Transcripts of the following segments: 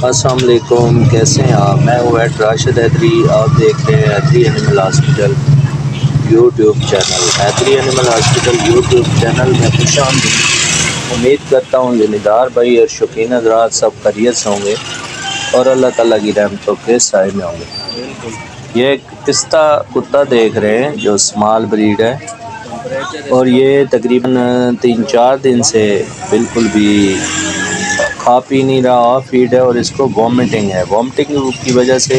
السلام علیکم، کیسے ہیں آپ؟ میں ہوں ایڈ راشد حیدری، آپ دیکھ رہے ہیں حیدری اینیمل ہاسپٹل یوٹیوب چینل۔ حیدری اینیمل ہاسپٹل یوٹیوب چینل میں خوش آمدید۔ امید کرتا ہوں ذمہ بھائی اور شوقین حضرات سب خیریت سے ہوں گے اور اللہ تعالیٰ کی رحمتوں کے سائے میں ہوں گے۔ یہ ایک پستہ کتا دیکھ رہے ہیں جو اسمال بریڈ ہے، اور یہ تقریباً 3-4 دن سے بالکل بھی کھا پی نہیں رہا، فیڈ ہے، اور اس کو وامٹنگ ہے۔ وامٹنگ کی وجہ سے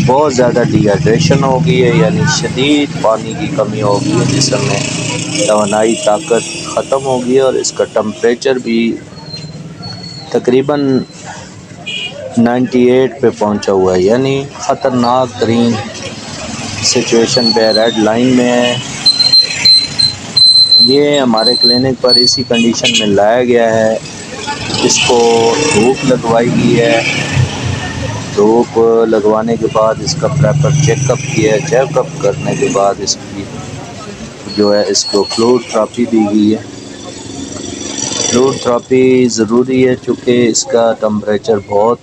بہت زیادہ ڈی ہائیڈریشن ہو گئی ہے، یعنی شدید پانی کی کمی ہو گئی ہے جسم میں، توانائی طاقت ختم ہو گئی ہے، اور اس کا ٹمپریچر بھی تقریباً 98 پہ پہنچا ہوا ہے، یعنی خطرناک ترین سچویشن پہ ریڈ لائن میں ہے۔ یہ ہمارے کلینک پر اسی کنڈیشن میں لایا گیا ہے۔ اس کو دھوپ لگوائی گئی ہے، دھوپ لگوانے کے بعد اس کا پراپر چیک اپ کیا ہے، چیک اپ کرنے کے بعد اس کی جو ہے اس کو فلوڈ تھراپی دی گئی ہے۔ فلوڈ تھراپی ضروری ہے چونکہ اس کا ٹمپریچر بہت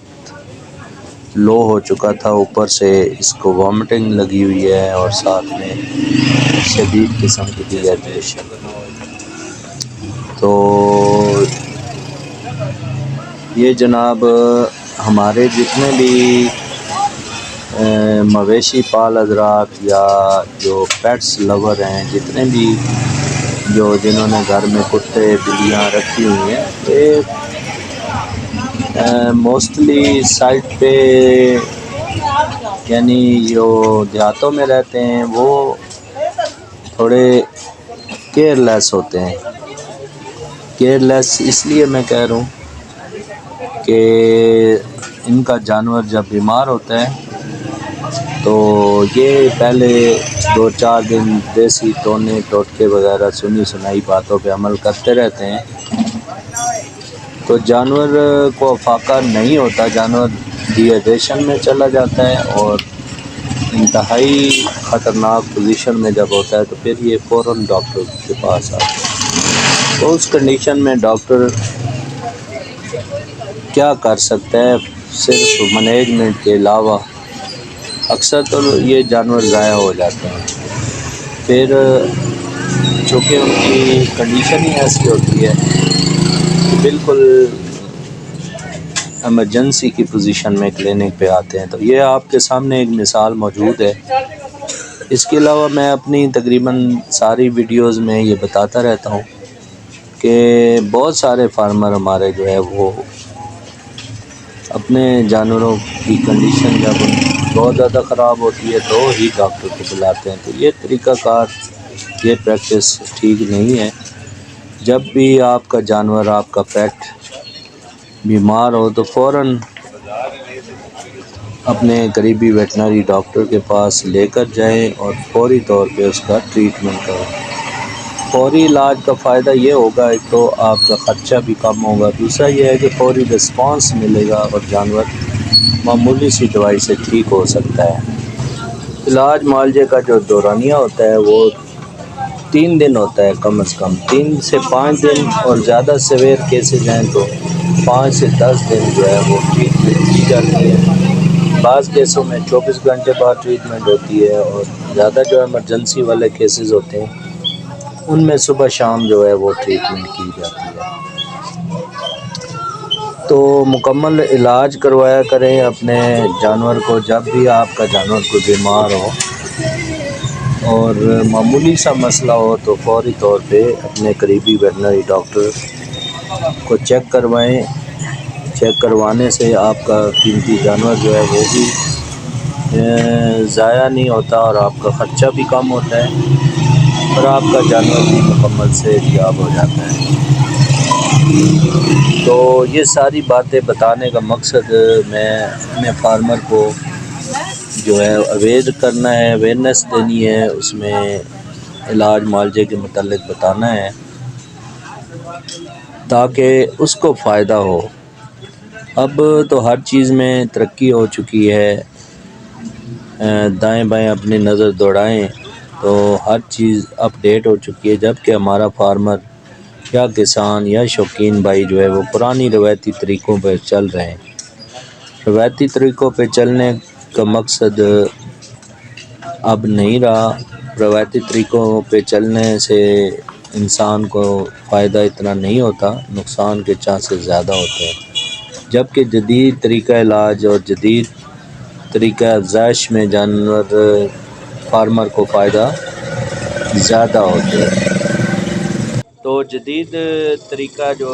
لو ہو چکا تھا، اوپر سے اس کو وامٹنگ لگی ہوئی ہے اور ساتھ میں شدید قسم کی ڈی ہائیڈریشن۔ تو یہ جناب ہمارے جتنے بھی مویشی پال حضرات یا جو پیٹس لور ہیں، جتنے بھی جنہوں نے گھر میں کتے بلیاں رکھی ہوئی ہیں، یہ موسٹلی سائٹ پہ یعنی جو دیہاتوں میں رہتے ہیں وہ تھوڑے کیئر لیس ہوتے ہیں۔ کیئر لیس اس لیے میں کہہ رہا ہوں کہ ان کا جانور جب بیمار ہوتا ہے تو یہ پہلے 2-4 دن دیسی ٹونے ٹوٹکے وغیرہ سنی سنائی باتوں پہ عمل کرتے رہتے ہیں، تو جانور کو افاقہ نہیں ہوتا، جانور ڈی ہائیڈریشن میں چلا جاتا ہے، اور انتہائی خطرناک پوزیشن میں جب ہوتا ہے تو پھر یہ فوراً ڈاکٹر کے پاس آتا ہے۔ تو اس کنڈیشن میں ڈاکٹر کیا کر سکتا ہے؟ صرف مینجمنٹ کے علاوہ اکثر تو یہ جانور ضائع ہو جاتے ہیں۔ پھر چونکہ ان کی کنڈیشن ہی ایسی ہوتی ہے کہ بالکل ایمرجنسی کی پوزیشن میں کلینک پہ آتے ہیں۔ تو یہ آپ کے سامنے ایک مثال موجود ہے۔ اس کے علاوہ میں اپنی تقریباً ساری ویڈیوز میں یہ بتاتا رہتا ہوں کہ بہت سارے فارمر ہمارے جو ہے وہ اپنے جانوروں کی کنڈیشن جب بہت زیادہ خراب ہوتی ہے تو ہی ڈاکٹر کو بلاتے ہیں۔ تو یہ طریقہ کار، یہ پریکٹس ٹھیک نہیں ہے۔ جب بھی آپ کا جانور، آپ کا پیٹ بیمار ہو تو فوراً اپنے قریبی ویٹنری ڈاکٹر کے پاس لے کر جائیں اور فوری طور پہ اس کا ٹریٹمنٹ کریں۔ فوری علاج کا فائدہ یہ ہوگا، ایک تو آپ کا خرچہ بھی کم ہوگا، دوسرا یہ ہے کہ فوری رسپانس ملے گا اور جانور معمولی سی دوائی سے ٹھیک ہو سکتا ہے۔ علاج معالجے کا جو دورانیہ ہوتا ہے وہ 3 دن ہوتا ہے، کم از کم 3 سے 5 دن، اور زیادہ سیویئر کیسز ہیں تو 5 سے 10 دن جو ہے وہ ٹریٹمنٹ کی جاتی ہے۔ بعض کیسوں میں 24 گھنٹے بعد ٹریٹمنٹ ہوتی ہے، اور زیادہ جو ایمرجنسی والے کیسز ہوتے ہیں ان میں صبح شام جو ہے وہ ٹریٹمنٹ کی جاتی ہے۔ تو مکمل علاج کروایا کریں اپنے جانور کو جب بھی آپ کا جانور کوئی بیمار ہو، اور معمولی سا مسئلہ ہو تو فوری طور پہ اپنے قریبی ویٹنری ڈاکٹر کو چیک کروائیں۔ چیک کروانے سے آپ کا قیمتی جانور جو ہے وہ بھی ضائع نہیں ہوتا، اور آپ کا خرچہ بھی کم ہوتا ہے، اور آپ کا جانور بھی مکمل صحت یاب ہو جاتا ہے۔ تو یہ ساری باتیں بتانے کا مقصد میں اپنے فارمر کو جو ہے اویئر کرنا ہے، اویئرنیس دینی ہے، اس میں علاج معالجے کے متعلق بتانا ہے تاکہ اس کو فائدہ ہو۔ اب تو ہر چیز میں ترقی ہو چکی ہے، دائیں بائیں اپنی نظر دوڑائیں تو ہر چیز اپڈیٹ ہو چکی ہے، جبکہ ہمارا فارمر یا کسان یا شوقین بھائی جو ہے وہ پرانی روایتی طریقوں پہ چل رہے ہیں۔ روایتی طریقوں پہ چلنے کا مقصد اب نہیں رہا۔ روایتی طریقوں پہ چلنے سے انسان کو فائدہ اتنا نہیں ہوتا، نقصان کے چانسز زیادہ ہوتے ہیں، جبکہ جدید طریقہ علاج اور جدید طریقہ افزائش میں جانور فارمر کو فائدہ زیادہ ہوتے ہیں۔ تو جدید طریقہ جو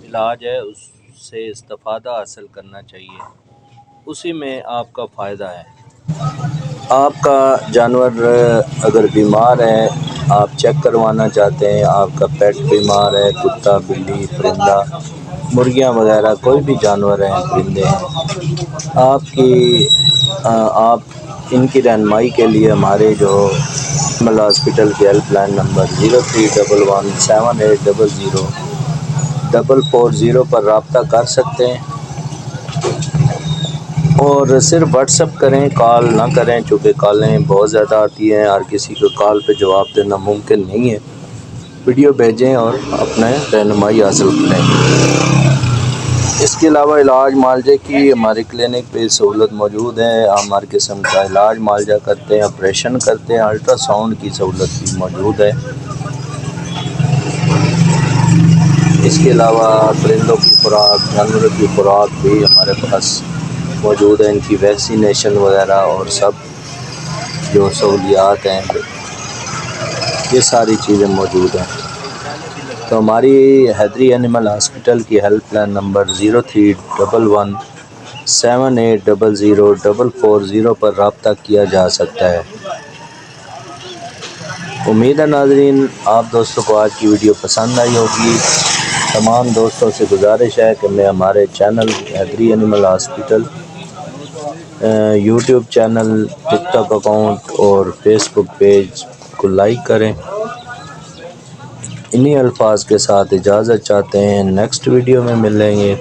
علاج ہے اس سے استفادہ حاصل کرنا چاہیے، اسی میں آپ کا فائدہ ہے۔ آپ کا جانور اگر بیمار ہے، آپ چیک کروانا چاہتے ہیں، آپ کا پیٹ بیمار ہے، کتا، بلی، پرندہ، مرغیاں وغیرہ کوئی بھی جانور ہیں، پرندے ہیں، آپ ان کی رہنمائی کے لیے ہمارے جو مل ہاسپٹل کے ہیلپ لائن نمبر 0311700440 پر رابطہ کر سکتے ہیں، اور صرف واٹس اپ کریں، کال نہ کریں، چونکہ کالیں بہت زیادہ آتی ہیں، ہر کسی کو کال پہ جواب دینا ممکن نہیں ہے۔ ویڈیو بھیجیں اور اپنے رہنمائی حاصل کریں۔ اس کے علاوہ علاج معالجے کی ہماری کلینک پہ سہولت موجود ہے، ہم ہر قسم کا علاج معالجہ کرتے ہیں، آپریشن کرتے ہیں، الٹرا ساؤنڈ کی سہولت بھی موجود ہے۔ اس کے علاوہ پرندوں کی خوراک، جانوروں کی خوراک بھی ہمارے پاس موجود ہے، ان کی ویکسینیشن وغیرہ اور سب جو سہولیات ہیں یہ ساری چیزیں موجود ہیں۔ تو ہماری حیدری اینیمل ہاسپٹل کی ہیلپ لائن نمبر 031178004440 پر رابطہ کیا جا سکتا ہے۔ امید ہے ناظرین آپ دوستوں کو آج کی ویڈیو پسند آئی ہوگی۔ تمام دوستوں سے گزارش ہے کہ میں ہمارے چینل حیدری اینیمل ہاسپٹل یوٹیوب چینل، ٹک ٹاک اکاؤنٹ اور فیس بک پیج کو لائک کریں۔ انہی الفاظ کے ساتھ اجازت چاہتے ہیں، نیکسٹ ویڈیو میں ملیں گے۔